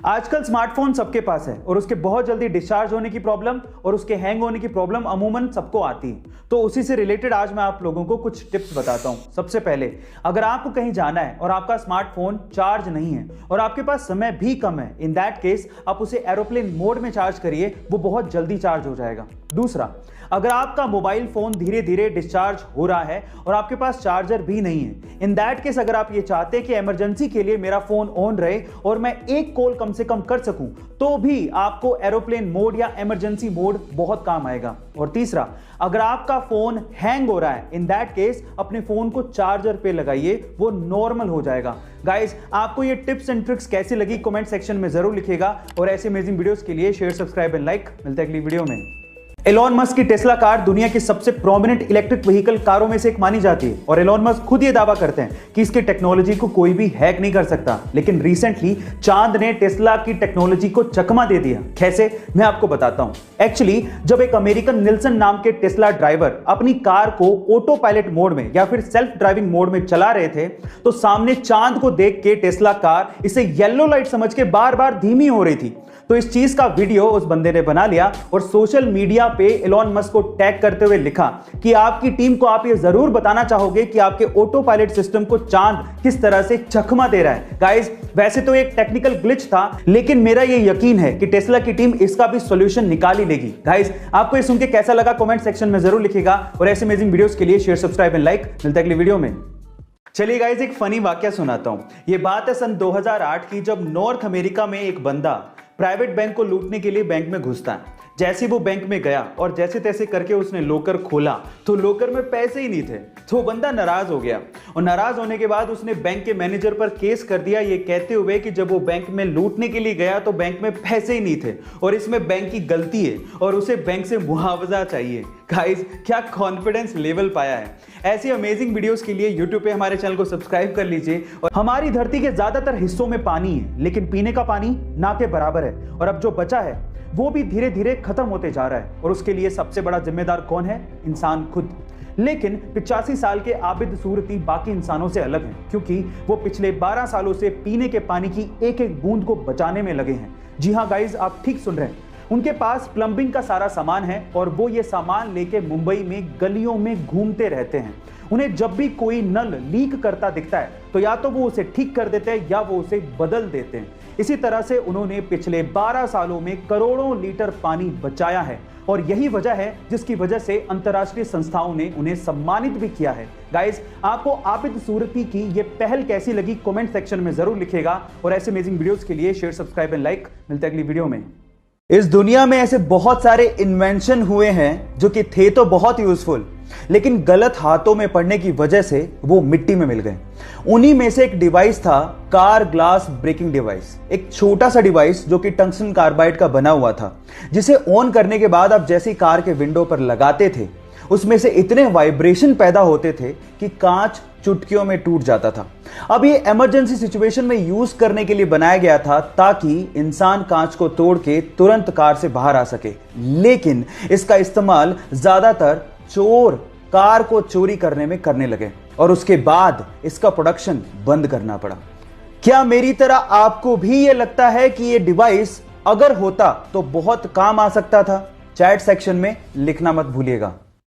आजकल स्मार्टफोन सबके पास है और उसके बहुत जल्दी डिस्चार्ज होने की प्रॉब्लम और उसके हैंग होने की प्रॉब्लम अमूमन सबको आती है। तो उसी से रिलेटेड आज मैं आप लोगों को कुछ टिप्स बताता हूं। सबसे पहले, अगर आपको कहीं जाना है और आपका स्मार्टफोन चार्ज नहीं है और आपके पास समय भी कम है, इन दैट केस आप उसे एरोप्लेन मोड में चार्ज करिए, वो बहुत जल्दी चार्ज हो जाएगा। दूसरा, अगर आपका मोबाइल फोन धीरे धीरे डिस्चार्ज हो रहा है और आपके पास चार्जर भी नहीं है, इन दैट केस अगर आप ये चाहते हैं कि इमरजेंसी के लिए मेरा फोन ऑन रहे और मैं एक कॉल कम से कम कर सकूं, तो भी आपको एरोप्लेन मोड या इमरजेंसी मोड बहुत काम आएगा। और तीसरा, अगर आपका फोन हैंग हो रहा है, इन दैट केस अपने फोन को चार्जर पे लगाइए, वो नॉर्मल हो जाएगा। गाइस, आपको ये टिप्स एंड ट्रिक्स कैसी लगी कमेंट सेक्शन में जरूर लिखिएगा और ऐसे अमेजिंग वीडियोस के लिए शेयर, सब्सक्राइब एंड लाइक। मिलते हैं अगली वीडियो में। एलोन मस्क की टेस्ला कार दुनिया की सबसे प्रोमिनेंट इलेक्ट्रिक व्हीकल कारों में से एक मानी जाती है और एलोन मस्क खुद ये दावा करते हैं कि इसकी टेक्नोलॉजी को कोई भी हैक नहीं कर सकता। लेकिन रिसेंटली चांद ने टेस्ला की टेक्नोलॉजी को चकमा दे दिया। कैसे, मैं आपको बताता हूं। एक्चुअली जब एक अमेरिकन निल्सन नाम के टेस्ला ड्राइवर अपनी कार को ऑटो पायलट मोड में या फिर सेल्फ ड्राइविंग मोड में चला रहे थे, तो सामने चांद को देख के टेस्ला कार इसे येलो लाइट समझ के बार बार धीमी हो रही थी। तो इस चीज का वीडियो उस बंदे ने बना लिया और सोशल मीडिया पे एलोन मस्क को टैग करते हुए लिखा कि आपकी टीम को आप ये जरूर बताना चाहोगे कि आपके ऑटो पायलट सिस्टम को चांद किस तरह से चकमा दे रहा है। गाइस, वैसे तो एक टेक्निकल ग्लिच था, लेकिन मेरा ये यकीन है कि टेस्ला की टीम इसका भी सॉल्यूशन निकाल ही लेगी। गाइस, आपको ये सुन के कैसा लगा कमेंट सेक्शन में जरूर लिखिएगा और ऐसे अमेजिंग वीडियोस के लिए शेयर, सब्सक्राइब एंड लाइक। मिलते हैं अगली वीडियो में। चलिए गाइस, एक फनी वाकया सुनाता हूं। ये बात है सन 2008 की, जब नॉर्थ अमेरिका में एक बंदा प्राइवेट बैंक को लूटने के लिए बैंक में घुसता है। जैसे वो बैंक में गया और जैसे तैसे करके उसने लॉकर खोला तो लॉकर में पैसे ही नहीं थे। तो बंदा नाराज हो गया और नाराज होने के बाद उसने बैंक के मैनेजर पर केस कर दिया, ये कहते हुए कि जब वो बैंक में लूटने के लिए गया तो बैंक में पैसे ही नहीं थे और इसमें बैंक की गलती है और उसे बैंक से मुआवजा चाहिए। गाइस, क्या कॉन्फिडेंस लेवल पाया है। ऐसी अमेजिंग वीडियोस के लिए यूट्यूब पे हमारे चैनल को सब्सक्राइब कर लीजिए। और हमारी धरती के ज्यादातर हिस्सों में पानी है, लेकिन पीने का पानी ना के बराबर है और अब जो बचा है वो भी धीरे धीरे खत्म होते जा रहा है और उसके लिए सबसे बड़ा जिम्मेदार कौन है? इंसान खुद। लेकिन 85 साल के आबिद सूरती बाकी इंसानों से अलग हैं, क्योंकि वो पिछले 12 सालों से पीने के पानी की एक एक बूंद को बचाने में लगे हैं। जी हाँ गाइज, आप ठीक सुन रहे हैं। उनके पास प्लम्बिंग का सारा सामान है और वो ये सामान लेके मुंबई में गलियों में घूमते रहते हैं। उन्हें जब भी कोई नल लीक करता दिखता है तो या तो वो उसे ठीक कर देते हैं या वो उसे बदल देते हैं। इसी तरह से उन्होंने पिछले 12 सालों में करोड़ों लीटर पानी बचाया है और यही वजह है जिसकी वजह से अंतर्राष्ट्रीय संस्थाओं ने उन्हें सम्मानित भी किया है। गाइस, आपको आबिद सूरती की ये पहल कैसी लगी कमेंट सेक्शन में जरूर लिखिएगा और ऐसे अमेजिंग वीडियोस के लिए शेयर, सब्सक्राइब एंड लाइक। मिलते हैं अगली वीडियो में। इस दुनिया में ऐसे बहुत सारे इन्वेंशन हुए हैं जो कि थे तो बहुत यूजफुल, लेकिन गलत हाथों में पड़ने की वजह से वो मिट्टी में मिल गए। उन्हीं में से एक डिवाइस था कार ग्लास ब्रेकिंग डिवाइस। एक छोटा सा डिवाइस जो कि टंगस्टन कार्बाइड का बना हुआ था, जिसे ऑन करने के बाद आप जैसे कार के विंडो पर लगाते थे, उसमें से इतने वाइब्रेशन पैदा होते थे कि कांच चुटकियों में टूट जाता था। अब ये इमरजेंसी सिचुएशन में यूज करने के लिए बनाया गया था ताकि इंसान कांच को तोड़ के तुरंत कार से बाहर आ सके, लेकिन इसका इस्तेमाल ज्यादातर चोर कार को चोरी करने में करने लगे और उसके बाद इसका प्रोडक्शन बंद करना पड़ा। क्या मेरी तरह आपको भी ये लगता है कि ये डिवाइस अगर होता तो बहुत काम आ सकता था? चैट सेक्शन में लिखना मत भूलिएगा।